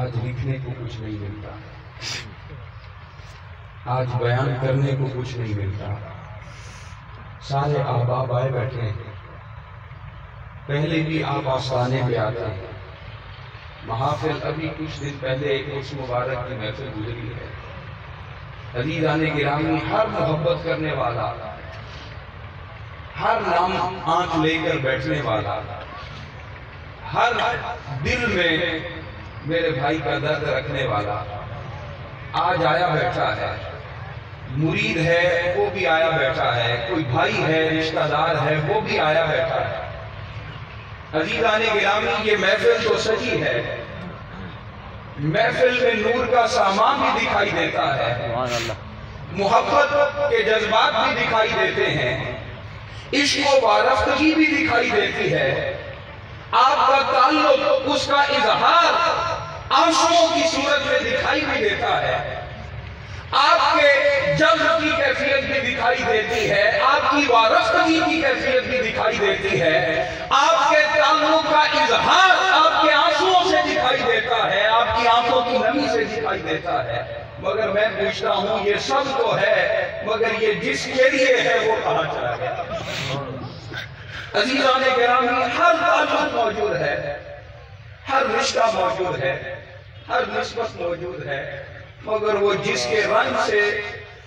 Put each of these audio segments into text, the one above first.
آج لکھنے کو کچھ نہیں ملتا، آج بیان کرنے کو کچھ نہیں ملتا۔ سارے احباب آئے بیٹھے ہیں، پہلے بھی آپ آستانے پہ آتے ہیں۔ محافل ابھی کچھ دن پہلے ایک عرس مبارک کی محفل گزری ہے۔ عزیزان گرامی، ہر محبت کرنے والا، ہر نام آنکھ لے کر بیٹھنے والا، ہر دل میں میرے بھائی کا درد رکھنے والا آج آیا بیٹھا ہے۔ مرید ہے وہ بھی آیا بیٹھا ہے، کوئی بھائی ہے، رشتہ دار ہے وہ بھی آیا بیٹھا ہے۔ عزیزان گرامی، یہ محفل تو سجی ہے، محفل میں نور کا سامان بھی دکھائی دیتا ہے، محبت کے جذبات بھی دکھائی دیتے ہیں، عشق و وارفتگی بھی دکھائی دیتی ہے، آپ کا تعلق، اس کا اظہار آنسوؤں کی صورت میں دکھائی بھی دیتا ہے، آپ کے جذب کی کیفیت بھی دکھائی دیتی ہے، آپ کی وارفتگی کی کیفیت بھی دکھائی دیتی ہے، آپ کے تعلق کا اظہار آپ کے آنسوؤں سے دکھائی دیتا ہے، آپ کی آنکھوں کی نمی سے دکھائی دیتا ہے۔ مگر میں پوچھتا ہوں، یہ سب تو ہے، مگر یہ جس کے لیے ہے وہ کہاں چلا گیا؟ عزیزان گرامی، ہر تعلق موجود ہے، ہر رشتہ موجود ہے، ہر نسبت موجود ہے، مگر وہ جس کے رنگ سے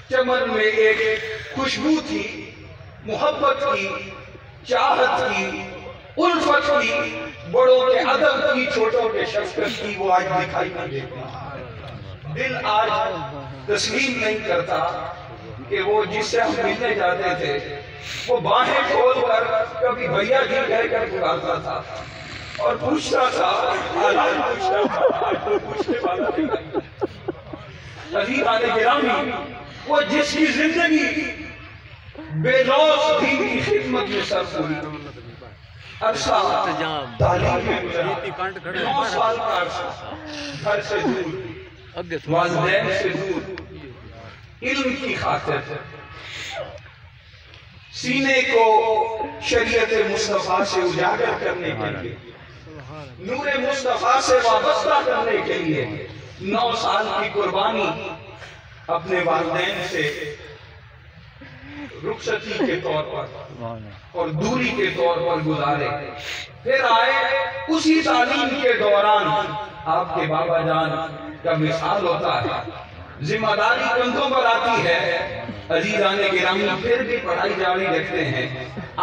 چمن میں ایک خوشبو تھی، محبت کی، چاہت کی، الفت کی، بڑوں کے ادب کی، چھوٹوں کے شفقت کی، وہ آج دکھائی نہیں دیتی۔ دل آج تسلیم نہیں کرتا کہ وہ جس سے ہم ملنے جاتے تھے، وہ باہیں کھول کر کبھی بھیا جی کہہ کر پکارتا تھا اور پوچھتا تھا، حالات پوچھتا تھا، آج تو پوچھنے والا نہیں۔ عزیزان گرامی، وہ جس کی زندگی بے لوث دین کی خدمت میں صرف ہوئی، عرصہ تعلیم میں گزرا، 9 سال کا عرصہ، گھر سے دور، والدین سے دور، علم کی خاطر سینے کو شریعت مصطفیٰ سے اجاگر کرنے کے لیے، نور مصطفیٰ سے وابستہ کرنے کے لیے 9 سال کی قربانی اپنے والدین سے رخصتی کے طور پر اور دوری کے طور پر گزارے۔ پھر آئے، اسی تعلیم کے دوران آپ کے بابا جان کا مثال ہوتا ہے، ذمہ داری کندھوں پر آتی ہے۔ عزیزان گرامی، پھر بھی پڑھائی جاری رکھتے ہیں۔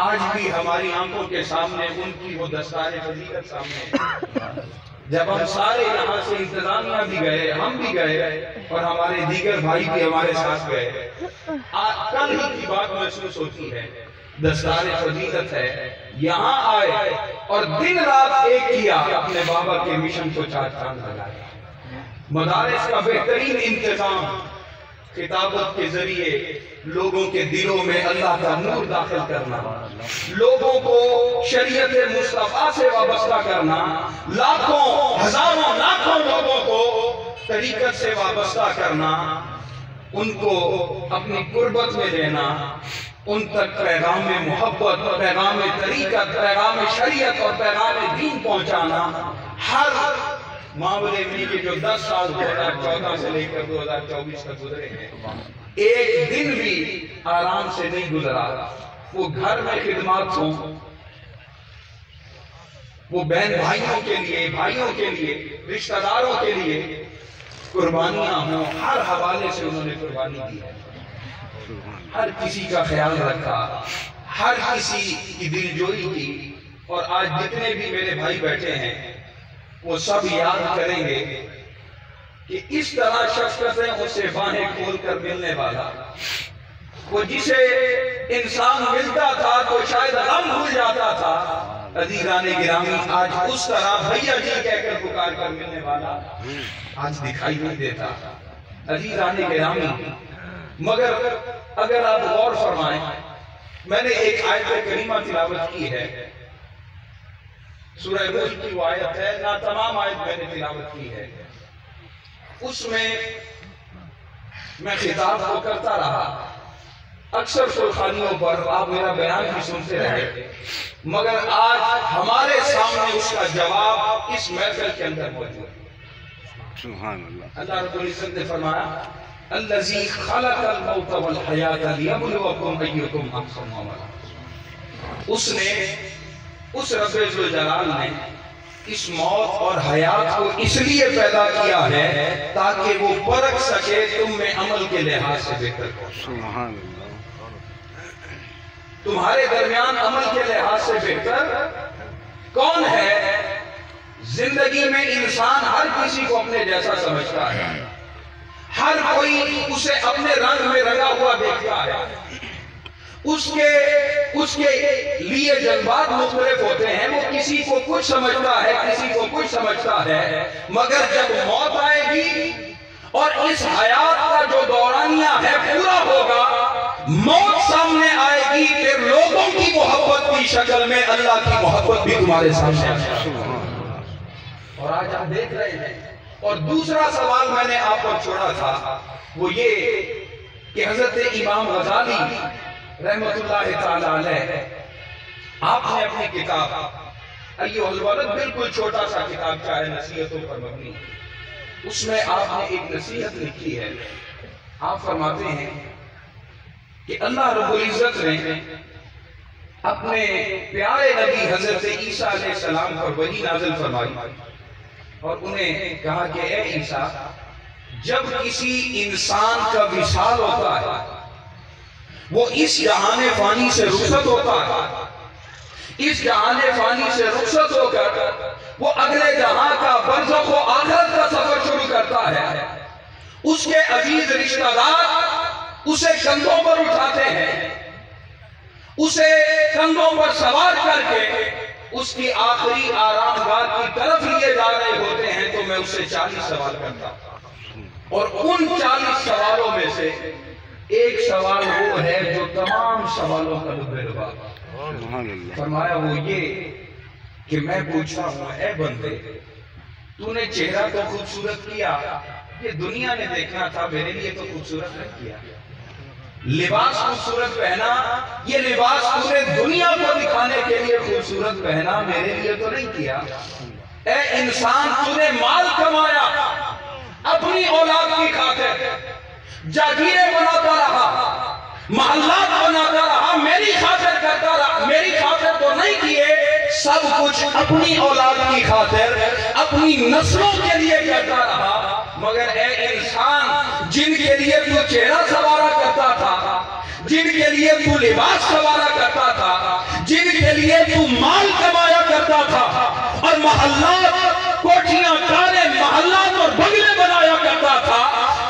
آج بھی ہماری آنکھوں کے سامنے ان کی وہ دستار فضیلت سامنے۔ جب ہم سارے یہاں سے انتظامیہ بھی گئے، ہم بھی گئے اور ہمارے دیگر بھائی بھی ہمارے ساتھ گئے، کل ہی کی بات محسوس ہوتی ہے، دستار فضیلت ہے، یہاں آئے اور دن رات ایک کیا، اپنے بابا کے مشن کو چار چاند لگائے۔ مدارس کا بہترین انتظام، خطابت کے ذریعے لوگوں کے دلوں میں اللہ کا نور داخل کرنا، لوگوں کو شریعت مصطفیٰ سے وابستہ کرنا، لاکھوں ہزاروں لاکھوں لوگوں کو طریقت سے وابستہ کرنا، ان کو اپنی قربت میں لینا، ان تک پیغام محبت، پیغام طریقت، پیغام شریعت اور پیغام دین پہنچانا۔ ہر معاملے میں یہ جو 10 سال 2014 سے لے کر 2024 تک گزرے ہیں، ایک دن بھی آرام سے نہیں گزرا۔ وہ گھر میں خدمات ہوں، وہ بہن بھائیوں کے لیے، بھائیوں کے لیے، رشتہ داروں کے لیے قربانیاں ہوں، ہر حوالے سے انہوں نے قربانی دی ہے، ہر کسی کا خیال رکھا، ہر کسی کی دلجوئی کی۔ اور آج جتنے بھی میرے بھائی بیٹھے ہیں وہ سب یاد کریں گے کہ اس طرح شفقتیں اس سے باہیں کھول کر ملنے والا، وہ جسے انسان ملتا تھا تو شاید غم بھول جاتا تھا، عزیزان گرامی آج اس طرح بھیا جی کہہ کر پکار کر ملنے والا آج دکھائی نہیں دیتا۔ عزیزان گرامی، مگر اگر آپ غور فرمائیں، میں نے ایک آیت کریمہ تلاوت کی ہے، سورہ ملک کی وہ آیت ہے، نہ تمام آیت میں نے تلاوت کی ہے، اس میں میں خطاب کو کرتا رہا، اکثر سرخانیوں پر آپ میرا بیان بھی سنتے رہے، مگر آج ہمارے سامنے اس کا جواب اس محفل کے اندر موجود ہے۔ سبحان اللہ. اللہ رب العزت نے فرمایا الذی خلق الموت والحیات لیبلوکم ایکم احسن عملا. اس نے، اس رب ذوالجلال نے اس موت اور حیات کو اس لیے پیدا کیا ہے تاکہ وہ پرکھ سکے تم میں عمل کے لحاظ سے بہتر کون. سبحان اللہ. تمہارے درمیان عمل کے لحاظ سے بہتر کون ہے؟ زندگی میں انسان ہر کسی کو اپنے جیسا سمجھتا ہے، ہر کوئی اسے اپنے رنگ میں رنگا ہوا دیکھتا ہے، اس کے لیے جذبات مختلف ہوتے ہیں، وہ کسی کو کچھ سمجھتا ہے، کسی کو کچھ سمجھتا ہے. مگر جب موت آئے گی اور اس حیات کا جو دورانیہ ہے پورا ہوگا، موت سامنے آئے گی، پھر لوگوں کی محبت کی شکل میں اللہ کی محبت بھی تمہارے سامنے آئے گی. اور آج آپ دیکھ رہے ہیں. اور دوسرا سوال میں نے آپ پر چھوڑا تھا وہ یہ کہ حضرت امام غزالی رحمت اللہ تعالی علیہ، آپ نے اپنی کتاب ایھا الولد، بالکل چھوٹا سا کتاب چاہے نصیحتوں پر مبنی، اس میں آپ نے ایک نصیحت لکھی ہے. آپ فرماتے ہیں کہ اللہ رب العزت نے اپنے پیارے نبی حضرت عیسیٰ علیہ السلام پر وحی نازل فرمائی اور انہیں کہا کہ اے عیسیٰ، جب کسی انسان کا وصال ہوتا ہے، وہ اس جہان فانی سے رخصت ہوتا ہے، اس جہان فانی سے رخصت ہو کر وہ اگلے جہاں کا برزخ و آخرت کا سفر شروع کرتا ہے. اس کے عزیز رشتہ دار اسے کندھوں پر اٹھاتے ہیں، اسے کندھوں پر سوار کر کے اس کی آخری آرام گاہ کی طرف لیے جا رہے ہوتے ہیں. تو میں اس سے 40 سوال کرتا ہوں، اور ان 40 سوالوں میں سے ایک سوال وہ ہے جو تمام سوالوں کا لبا. فرمایا وہ یہ کہ میں پوچھتا ہوں اے بندے، تو نے چہرہ تو خوبصورت کیا، یہ دنیا نے دیکھنا تھا، میرے لیے تو خوبصورت نہیں کیا. لباس خوبصورت پہنا، یہ لباس تو نے دنیا کو دکھانے کے لیے خوبصورت پہنا، میرے لیے تو نہیں کیا. اے انسان، تو نے مال کمایا اپنی اولاد کی خاطر، جاگیریں بناتا رہا، محلات بناتا رہا، میری خاطر کرتا رہا، میری خاطر تو نہیں کیے، سب کچھ اپنی اولاد کی خاطر، اپنی نسلوں کے لیے کرتا رہا. مگر اے انسان، جن کے لیے تو چہرہ سوارا کرتا تھا، جن کے لیے تو لباس سوارا کرتا تھا، جن کے لیے تو مال کمایا کرتا تھا اور محلات، کوٹھیاں، کاریں، محلات اور بنگلے بنایا کرتا تھا،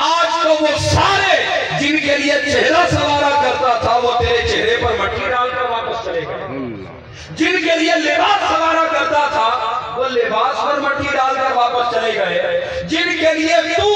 آج تو وہ سارے جن کے لیے چہرہ سوارا کرتا تھا وہ تیرے چہرے پر مٹی ڈال کر واپس چلے گئے. جن کے لیے لباس سوارا کرتا تھا وہ لباس پر مٹی ڈال کر واپس چلے گئے. جن کے لیے تو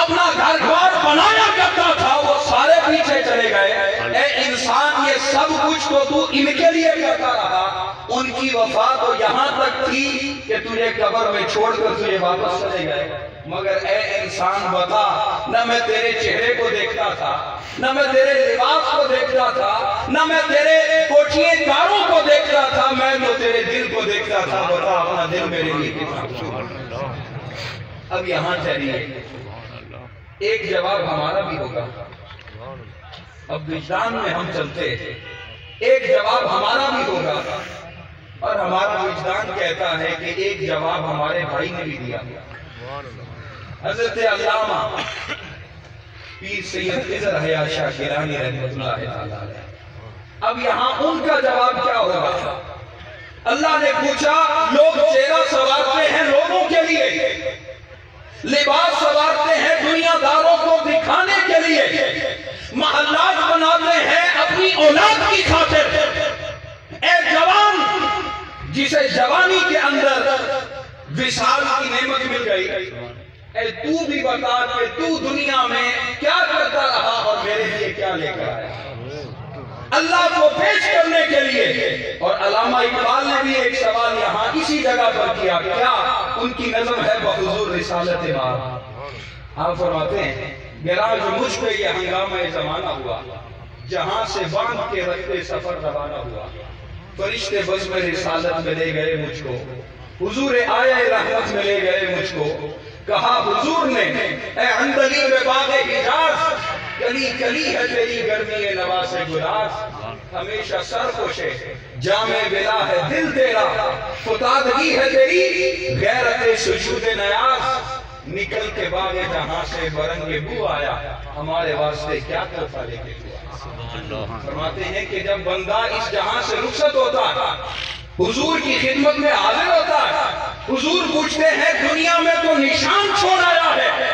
اپنا گھر بار بنایا کرتا تھا وہ سارے پیچھے چلے گئے. اے انسان، یہ سب کچھ تو ان کے لیے کرتا رہا، ان کی وفا تو یہاں تک تھی کہ تجھے قبر میں چھوڑ کر تجھے واپس چلے گئے. مگر اے انسان بتا، نہ میں تیرے چہرے کو دیکھتا تھا، نہ میں تیرے لباس کو دیکھتا تھا، نہ میں تیرے کوٹھیے کاروں کو دیکھتا تھا، میں تو تیرے دل کو دیکھتا تھا. بتا اپنا دل میرے لیے کتنا. اب یہاں چلیے ایک جواب ہمارا بھی ہوگا. اب وجدان میں ہم چلتے ہیں، ایک جواب ہمارا بھی ہوگا، اور ہمارا وجدان کہتا ہے کہ ایک جواب ہمارے بھائی نے بھی دیا. حضرت علامہ پیر سید خضر حیات شاہ گیلانی رحمۃ اللہ تعالی. اب یہاں ان کا جواب کیا ہوگا؟ اللہ نے پوچھا، لوگ چہرہ سوارتے ہیں لوگوں کے لیے، لباس سوارتے ہیں دنیا داروں کو دکھانے کے لیے، محلات بناتے ہیں اپنی اولاد کی خاطر. اے جوان، جسے جوانی کے اندر وصال کی نعمت مل گئی، اے تو بھی بتا کہ تو دنیا میں کیا کرتا رہا اور میرے لیے کیا لے کر آیا. اللہ کو پیش کرنے کے لیے. اور علامہ اقبال نے بھی ایک سوال یہاں اسی جگہ پر کیا، کیا ان کی نظم ہے بحضور رسالت مار. آپ فرماتے ہیں، گراں جو مجھ پہ یہ ہنگامہ زمانہ ہوا، جہاں سے باندھ کے رکھتے سفر روانہ ہوا، فرشتے بزم رسالت میں لے گئے مجھ کو، حضور آیا رحمت میں لے گئے مجھ کو، کہا حضور نے اے عندلیب باغ حجاز کلی کلی ہے تیری گرمی نواز گلاس ہمیشہ سرخوش ہے جامع بلا ہے دل تیرا فتادگی ہے تیری غیرت سجود نیاز نکل کے باغ جہاں سے برنگ بو آیا ہمارے واسطے کیا تحفہ لے کے فرماتے ہیں کہ جب بندہ اس جہاں سے رخصت ہوتا ہے حضور کی خدمت میں حاضر ہوتا ہے حضور پوچھتے ہیں دنیا میں تو نشان چھوڑ آیا ہے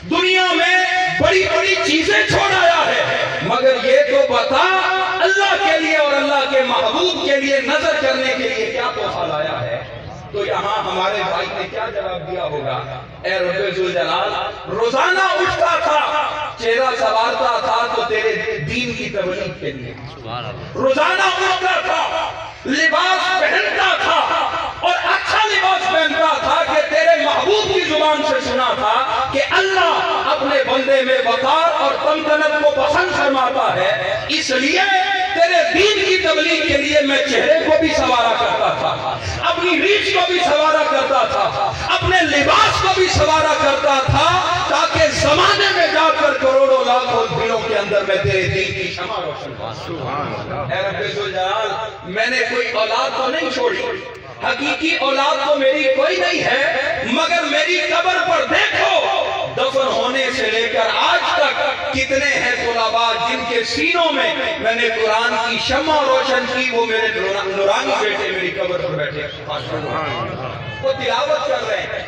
دنیا میں بڑی بڑی چیزیں چھوڑ آیا ہے مگر یہ تو بتا اللہ کے لیے اور اللہ کے محبوب کے لیے نظر کرنے کے لیے کیا تحفہ لایا ہے تو یہاں ہمارے بھائی نے کیا جواب دیا ہوگا اے رب ذوالجلال روزانہ اٹھتا تھا چہرہ سوارتا تھا تو تیرے دین کی تبلیغ کے لیے روزانہ اٹھتا تھا لباس پہنتا تھا اور اچھا لباس پہنتا تھا کہ تیرے محبوب کی زبان سے سنا تھا کہ اللہ اپنے بندے میں وقار اور تمدنت کو پسند فرماتا ہے اس لیے تیرے دین کی تبلیغ کے لیے میں چہرے کو بھی سوارا کرتا تھا اپنی ریچھ کو بھی سوارا کرتا تھا اپنے لباس کو بھی سوارا کرتا تھا تاکہ زمانے میں جا کر کروڑوں لاکھوں دلوں کے اندر میں تیرے دین کی شمع روشن کروں اے رب ذوالجلال میں نے کوئی اولاد تو نہیں چھوڑی حقیقی اولاد تو میری کوئی نہیں ہے مگر میری قبر پر دیکھو دفن ہونے سے لے کر آج تک کتنے ہیں طلباء جن کے سینوں میں نے قرآن کی شمع روشن کی وہ میرے نورانی بیٹے میری قبر پر بیٹھے وہ تلاوت کر رہے ہیں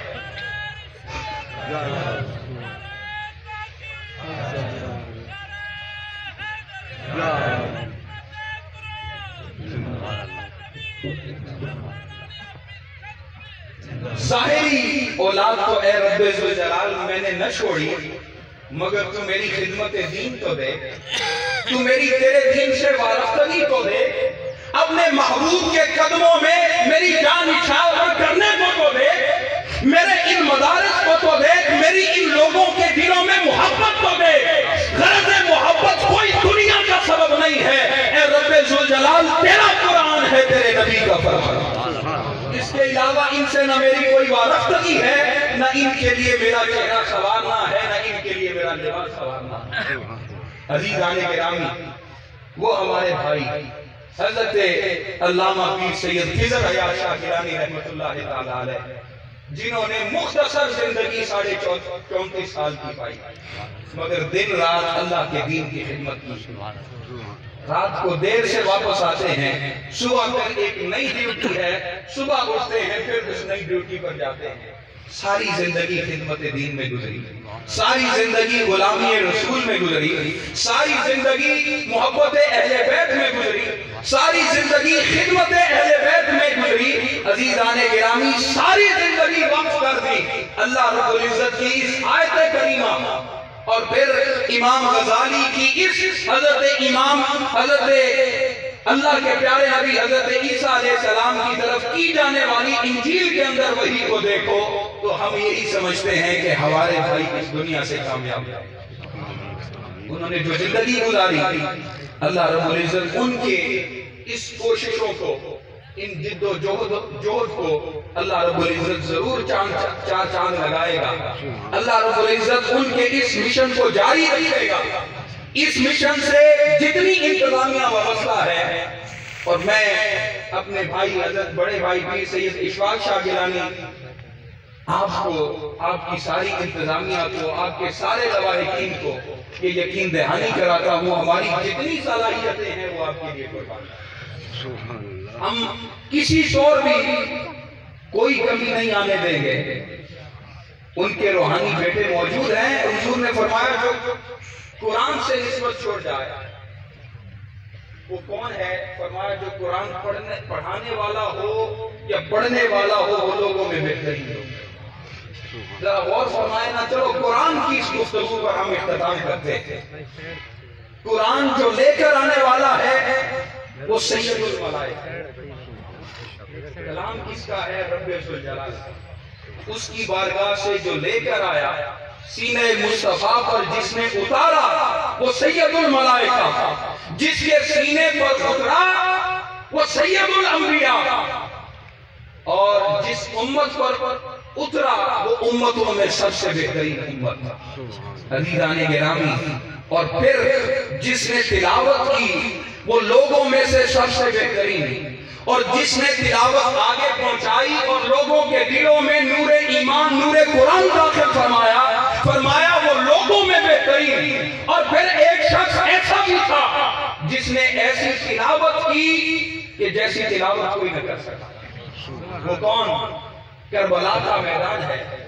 ظاہری اولاد تو اے رب ذوالجلال میں نے نہ چھوڑی مگر تو میری خدمت دین تو دے تو میری تیرے دین سے وارفتگی تو دے اپنے محبوب کے قدموں میں میری جان نچھاور کرنے کو تو دے میرے ان مدارس کو تو دے میری ان لوگوں کے دلوں میں محبت تو دے غرض محبت کوئی دنیا کا سبب نہیں ہے اے رب ذوالجلال تیرا قرآن ہے تیرے نبی کا فرمان اس کے علاوہ ان سے نہ میری کوئی وارفتگی ہے نہ ان کے لیے میرا چہرہ سنوارنا ہے نہ ان کے لیے میرا لباس سنوارنا ہے عزیزان گرامی وہ ہمارے بھائی حضرت علامہ پیر سید خضر حیات شاہ گیلانی رحمۃ اللہ تعالی علیہ جنہوں نے مختصر زندگی 34 سال کی پائی مگر دن رات اللہ کے دین کی خدمت کی رات کو دیر سے واپس آتے ہیں صبح تک ایک نئی ڈیوٹی ہے صبح اٹھتے ہیں پھر اس نئی ڈیوٹی پر جاتے ہیں ساری زندگی خدمت دین میں گزری ساری زندگی غلامی رسول میں گزری ساری زندگی محبت اہل بیت میں گزری ساری زندگی خدمت اہل بیت میں گزری عزیزان گرامی ساری زندگی وقف کر دی اللہ رب العزت کی اس آیت کریمہ اور پھر امام غزالی کی اس حضرت اللہ کے پیارے نبی حضرت عیسیٰ علیہ السلام کی طرف کی جانے والی انجیل کے اندر وحی کو دیکھو تو ہم یہی سمجھتے ہیں کہ ہمارے بھائی اس دنیا سے کامیاب ہیں انہوں نے جو زندگی گزاری اللہ رب العزت ان کے اس کوششوں کو ان جد و جہد کو اللہ رب العزت ضرور چاند لگائے گا اللہ رب العزت ان کے اس مشن کو جاری رکھے گا اس مشن سے جتنی انتظامیہ وابستہ ہے اور میں اپنے بھائی حضرت بڑے بھائی پیر سید اشفاق شاہ گیلانی آپ کو آپ کی ساری انتظامیہ کو آپ کے سارے لواحقین کو یہ یقین دہانی کراتا ہوں ہماری جتنی صلاحیتیں ہیں وہ آپ کے لیے قربان ہم کسی طور بھی کوئی کمی نہیں آنے دیں گے ان کے روحانی بیٹے موجود ہیں حضور نے فرمایا جو قرآن سے نسبت چھوڑ جائے وہ کون ہے فرمایا جو قرآن پڑھانے والا ہو یا پڑھنے والا ہو وہ لوگوں میں بہترین ہو ذرا غور فرمائے نا چلو قرآن کی اس گفتگو پر ہم اختتام کرتے ہیں قرآن جو لے کر آنے والا ہے وہ سید الملائکہ کلام کس کا ہے رب ذوالجلال اس کی بارگاہ سے جو لے کر آیا سینہ مصطفیٰ پر جس نے اتارا وہ سید الملائکہ جس کے سینے پر اترا وہ سید الانبیاء اور جس امت پر اترا وہ امتوں میں سب سے بہترین امت تھا عزیزان گرامی، اور پھر جس نے تلاوت کی وہ لوگوں میں سے سب سے بہترین، اور جس نے تلاوت آگے پہنچائی اور لوگوں کے دلوں میں نور ایمان نور قرآن داخل فرمایا وہ لوگوں میں بہترین، اور پھر ایک شخص ایسا بھی تھا جس نے ایسی تلاوت کی کہ جیسی تلاوت کوئی نہ کر سکتا۔ وہ کون؟ کربلا کا میدان ہے،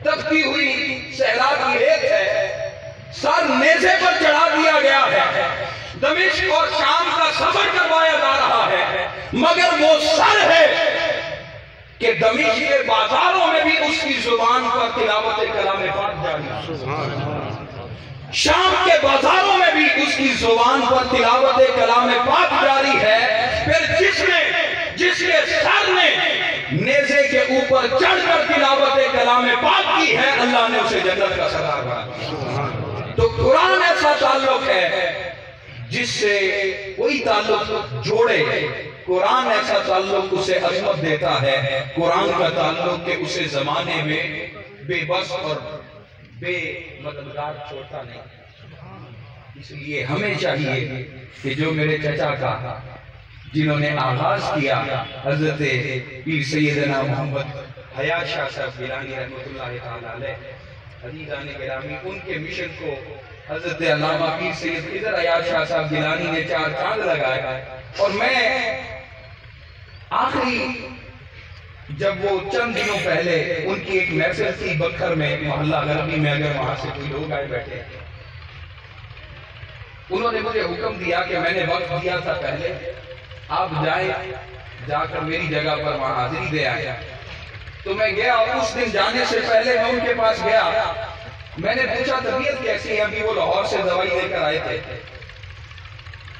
تپتی ہوئی صحرا کی ریت ہے، سر نیزے پر چڑھا دیا گیا ہے، دمشق اور شام کا سفر کروایا جا رہا ہے، مگر وہ سر ہے کہ دمشق کے بازاروں میں بھی اس کی زبان پر تلاوت کلام پاک جاری ہے، شام کے بازاروں میں بھی اس کی زبان پر تلاوت کلام پاک جاری ہے۔ پھر جس کے سر نے نیزے کے اوپر چڑھ کر تلاوت کلام پاک کی ہے، اللہ نے اسے جنت کا سردار بنایا۔ تو قرآن ایسا تعلق ہے جس سے کوئی تعلق جوڑے، قرآن ایسا تعلق اسے عظمت دیتا ہے، قرآن کا تعلق کہ اسے زمانے میں بے بس اور بے مددگار چھوڑتا نہیں۔ اس لیے ہمیں چاہیے کہ جو میرے چچا کا جنہوں نے آغاز کیا حضرت پیر سیدنا محمد حیات شاہ صاحب گیلانی رحمۃ اللہ تعالی علیہ، عزیزان گرامی، ان کے مشن کو حضرت علامہ پیر سید خضر حیات شاہ صاحب گیلانی نے 4 چاند لگائے، اور میں آخری جب وہ چند دنوں پہلے ان کی ایک محفل تھی بکھر میں محلہ غربی میں، اگر وہاں سے کوئی لوگ آئے بیٹھے، انہوں نے مجھے حکم دیا کہ میں نے وقت دیا تھا پہلے، آپ جائیں، جا کر میری جگہ پر وہاں حاضری دے آئے۔ تو میں گیا، اس دن جانے سے پہلے میں ان کے پاس گیا، میں نے پوچھا طبیعت کیسی ہے؟ ابھی وہ لاہور سے دوائی لے کر آئے تھے۔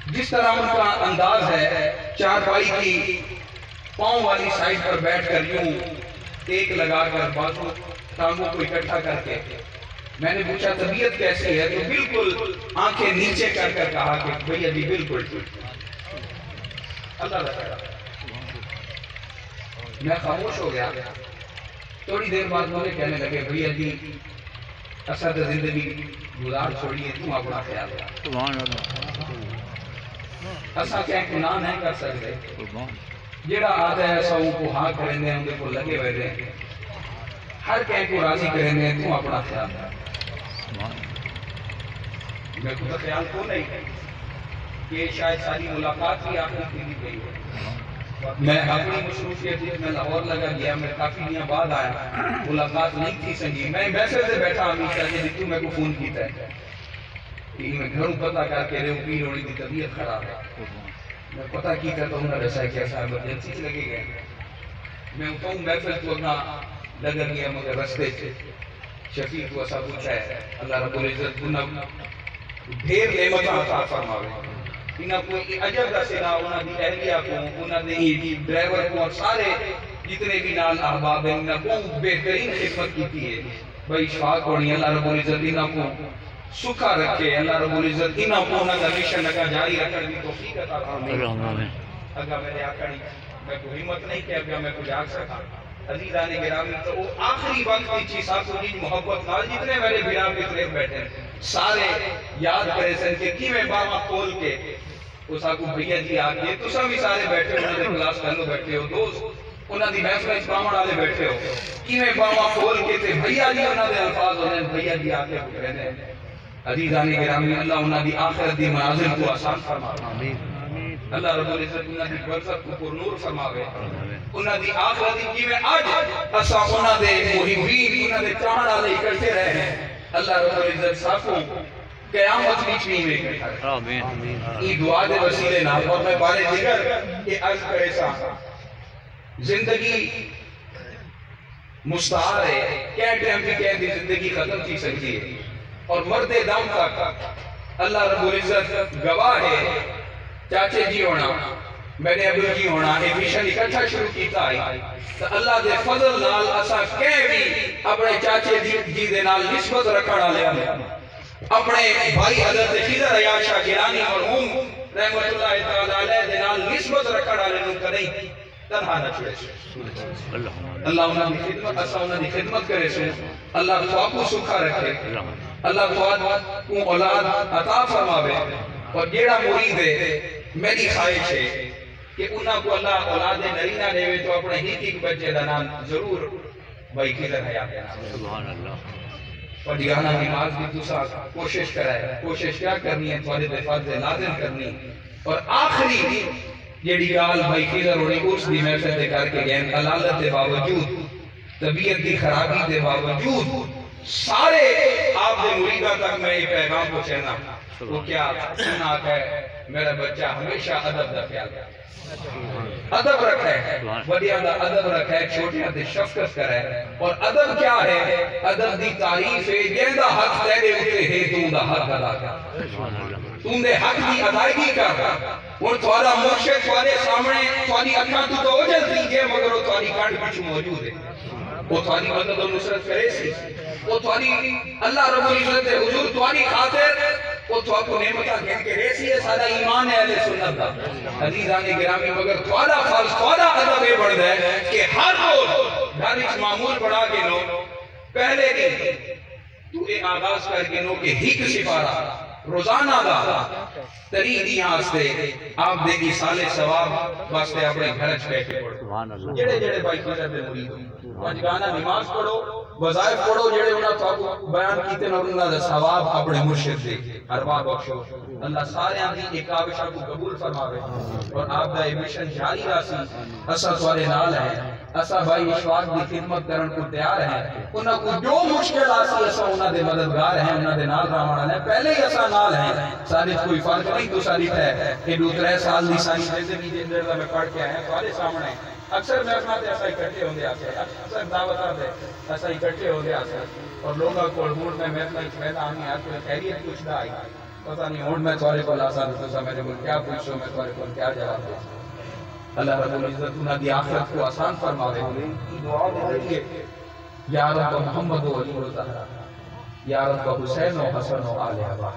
جس طرح ان کا انداز ہے، چارپائی کی پاؤں والی سائڈ پر بیٹھ کر یوں ٹیک لگا کر بازو ٹانگوں کو اکٹھا کر کے، میں نے پوچھا طبیعت کیسی ہے؟ تو بالکل آنکھیں نیچے کر کر کہا کہ بھئی ابھی بالکل اللہ رکھا۔ میں خاموش ہو گیا، تھوڑی دیر بعد مجھے کہنے لگے بھئی ابھی اصل زندگی گزار چھوڑیے، تم اپنا خیال رکھ، ایسا کیا گناہ نہیں کر سکتے، جڑا آتا ہے ایسا کو ہاں کریں دے، ان کو لگے ہوئے دیں، ہر کہیں کو راضی کریں دے، تم اپنا خیال رکھ۔ میں خود خیال کو نہیں کہ شاید ساری ملاقات کی آخری تھی گئی ہے، میں اپنی مصروفیت میں لاہور لگا گیا، میں کافی دنوں بعد آیا، ملاقات نہیں تھی سنگی، میں ویسے سے بیٹھا ہمیشہ کہ تو میں کو فون کیتا ہے کہ میں گھروں پتہ کر کے رہے پیر ہونے کی طبیعت خراب ہے، میں پتہ کیتا تو انہوں نے رسا کیا صاحب ایمرجنسی لگے گئے، میں اتاؤں محفل تو اپنا لگا گیا، مگر رستے سے شفیق کو ایسا پوچھا ہے، اللہ رب العزت انہوں ڈھیر نعمت عطا فرماوے، انہاں کوئی عجب دا سنا، انہاں دی اہلیہ کو، انہاں دی ڈرائیور کو، اور سارے جتنے بھی نال احباب ہیں، انہاں کو بہترین خدمت کی ہے۔ بھائی شفاق ہونی، اللہ رب العزت انہاں کو سکھا رکھے، اللہ رب العزت انہاں کو انہاں دا مشن اگا جاری رکھنے دی توفیق عطا فرمائے۔ اگا میرے آقا میں کوئی ہمت نہیں کہ اگا میں کچھ آگ سکا، عزیزان گرامی، تو وہ آخری وقت کی چیز ساتھوں کی محبت نال جتنے میرے بیرام کے قریب بیٹھے ہیں سارے یاد کرے سن کہ کی میں باما کھول کے اس آکو بھئیہ جی آگے تو سب بھی سارے بیٹھے انہوں نے کلاس کرنو بیٹھے ہو، دوست انہوں نے محفل اس باما ڈالے بیٹھے ہو، کی میں باما کھول کے تھے بھئیہ جی انہوں نے الفاظ انہوں نے بھئیہ جی آگے بکرے ہیں۔ عزیزان گرامی، اللہ انہوں نے آخرت دی منازل کو آسان فرماوے، اللہ رب العزت انہوں نے برزت کو پر نور فرماوے، انہوں نے آخرت دی کی میں آج اسا انہوں نے محبین انہوں نے چاہن آلے کرتے رہے ہیں، اللہ رب العزت صاحبوں قیامت نیچنی میں کرتا ہے۔ یہ دعا دے وسیلے نہ، اور میں بارے دیگر یہ عرض کرے سا زندگی مستعار ہے، کیا ٹائم بھی کہہ دی زندگی ختم تھی سکتی ہے، اور مرد دم تک اللہ رب العزت گواہ ہے، چاچے جی ہونا میرے ابو جی ہونا ایک مشن اکٹھا شروع کیتا ہے، تو اللہ دے فضل نال اسا کہیں بھی اپنے چاچے جی دے نال نسبت رکھنا لے اپنے بھائی حضرت خضر حیات شاہ گیلانی مرحوم رحمت اللہ تعالی علیہ دے نال نسبت رکھنا لے کریں، تنہا نہ چھوڑے سے اللہ انہوں نے خدمت اسا انہوں نے خدمت کرے سے اللہ تو آپ کو سکھا رکھے اللہ تو آپ کو اولاد عطا فرماوے اور جیڑا مرید ہے میری خواہش ہے کہ انہوں کو اللہ اولاد نرینہ دے تو اپنے ایک بچے دا نام ضرور بھائی خضر حیات سبحان اللہ اور دیگانا نماز بھی دوسرا کوشش کرائے کوشش کیا کرنی ہے توالد فرض لازم کرنی اور آخری جیڑی گال بھائی خضر ہونے اس دی محفل دے کر کے گئے علالت دے باوجود طبیعت دی خرابی دے باوجود سارے آپ دے مریدہ تک میں یہ پیغام کو چہنا وہ کیا سنا ہے میرا بچہ ہمیشہ ادب دا خیال ہے ادب رکھا ہے بڑیا دا ادب رکھا ہے چھوٹیاں دے شفقت کرے اور ادب کیا ہے ادب دی تعریف ہے جیندہ حق تیرے اتے ہے تم دا حق ادا کر تم نے حق دی ادائیگی کر اور تمہارا مرشد تمہارے سامنے تمہاری اکھاں تو ہو جلتی ہے مگر وہ تمہاری کانڈ پیچھے موجود ہے وہ تمہاری مدد و نصرت کرے سی وہ تمہاری اللہ رب العزت حضور تمہاری خاطر وہ تو آپ کو نعمتہ کہن کے ریسی ہے سادہ ایمان ہے اہل سنت کا عزیزان گرامی مگر توالا فرض توالا ادب یہ بڑھ ہے کہ ہر روز دانش معمول پڑھا کے نو پہلے دن تو اے آغاز کر کے نو کہ ہی کسی پارا روزانہ دا ترین یہاں سے آپ دیکھی سال ثواب واسطے اپنے گھرچ بیٹھے پڑھو جڑے جڑے بھائی خضر دے مرید ہوں پانچ گانا نماز پڑھو وظائف پڑھو جڑے انہاں تو بیان کیتے اور انہاں دا ثواب اپنے مرشد دے ارواح بخشو اللہ سارے آنگی ایک کاوشہ کو قبول فرماوے اور آپ دا مشن جاری راسی اسا توارے نال ہیں اسا بھائی اشواق دی خدمت کرن کو تیار ہیں انہاں کو جو مشکل آسی اسا انہاں دے مددگار ہیں انہاں دے نال راوڑا ہے پہلے ہی اسا نال ہیں ساری کوئی فرق نہیں تو ساری ہے کہ 2-3 سال دی ساری زندگی دے اندر میں پڑھ کے آئے ہیں تمہارے سامنے اکثر محفلات ایسا اکٹھے ہوندے آتے ہیں اکثر دعوتات ایسا اکٹھے ہوندے آتے ہیں اور لوگوں کو موڈ میں محفلات پیدا آنی آتی ہے خیریت کچھ نہ آئی پتہ نہیں موڈ میں تمہارے کو لاسا تو میرے کو کیا پوچھو میں تمہارے کو کیا جواب دے اللہ رب العزت انہاں دی آخرت کو آسان فرماوے دعا ہے یا رب محمد و علی و زہرا یا رب حسین و حسن و آل ابا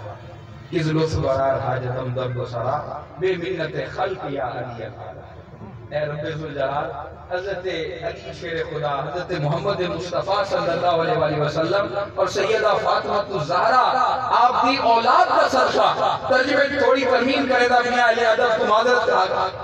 کس لطف برار حاجتم درد و سرا بے منت خلق یا علی ابا اے رب ذوالجلال حضرت علی شیر خدا حضرت محمد مصطفیٰ صلی اللہ علیہ وآلہ وسلم اور سیدہ فاطمہ الزہرا آپ دی اولاد کا صدقہ ترجمہ تھوڑی ترمیم کرے دا میاں علی ادب کو معذرت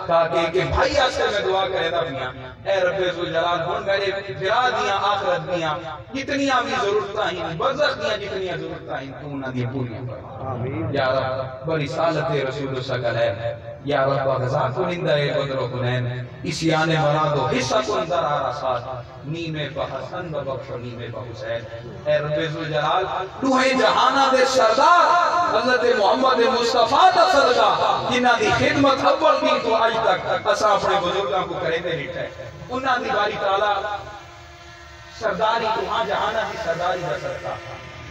کہا کہ بھائی آستے میں دعا کرے دا میاں اے رب ذوالجلال ہن میرے فرا دیاں آخرت دیاں جتنیاں بھی ضرورتاں ہیں برزخ دیاں جتنیاں ضرورتاں ہیں تو انہاں دی پوریاں فرما یا رب برسالت رسول سکل ہے یا رب غزا کنندہ بدر و کنین اسیان مراد و حصہ کن در آراسات نیمے بحسن و بخش و نیمے بحسین اے رب ذوالجلال روح جہانہ دے سردار حضرت محمد مصطفیٰ دا صدقہ جنہ دی خدمت اول دن تو آج تک اسا اپنے بزرگاں کو کرے دے لیٹھے انہاں دی باری تعالیٰ سرداری تو ہاں جہانہ دی سرداری دا صدقہ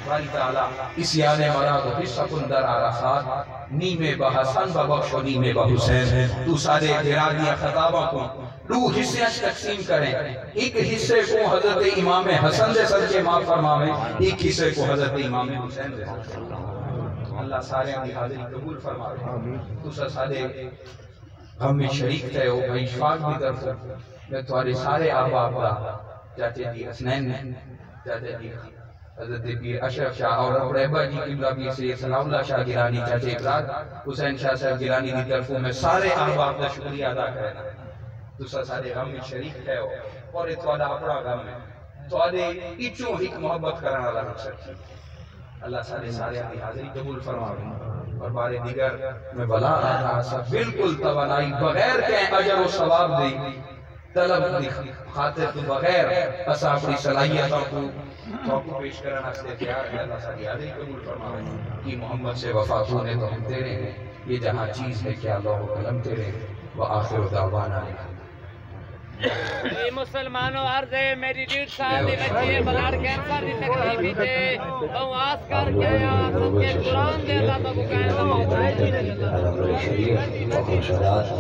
باری تعالیٰ اسیان مراد و حصہ کن در آراسات نیمے بحسن و بخش و نیمے بحسین تو سارے ارادیہ خطابہ کو دو حصے تقسیم کریں ایک حصے کو حضرت امام حسن دے صدقے معاف فرماویں ایک حصے کو حضرت امام حسین دے صدقے اللہ سارے ہمیں حاضری قبول فرماویں تو سارے ہم میں شریک تھے ہو بھائی اشفاق بھی طرف میں تمہارے سارے احباب کا چاچے جی حسنین چاچے جی حضرت پیر اشرف شاہ اور اپنے ابا جی قبلہ پیر سید سلام اللہ شاہ گیلانی چاچے ابراج حسین شاہ صاحب گیلانی دی طرفوں میں سارے احباب کا شکریہ ادا کرنا تو سارے غم میں شریک ہے اور اتوالا اپنا غم ہے توالے اچھوں ایک محبت کرنا اللہ نقصر کی اللہ سارے اپنی حاضری قبول فرماویں اور بارے دیگر میں بلا آتا سب بالکل توانائی بغیر کہ اجر و ثواب دی طلب دی خاطر تو بغیر اسا اپنی صلاحیتوں کو پیش کرنا سے تیار ہے اللہ ساری حاضری قبول فرماویں کہ محمد سے وفاتوں نے تو ہم تیرے ہیں یہ جہاں چیز ہے کیا اللہ و قلم تیرے ہیں وآخر دعوانا لکھا مسلمانوں عرض ہے میری 1.5 سال دی بچی ہے بلار کینسر دی تکلیفی تے بواس کر کے آسد کے قرآن دے اللہ کو کہنا ہوتا ہے شریف و خوشرات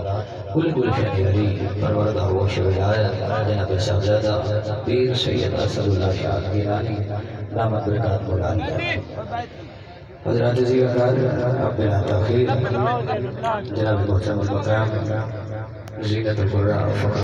کل شہری پروردہ و شہدایت جناب صاحبزادہ پیر سید اسد اللہ شاہ گیلانی دامت برکات مولانا حضرات زیادہ آپ بلا تاخیر جناب محترم المقام زینت القرآن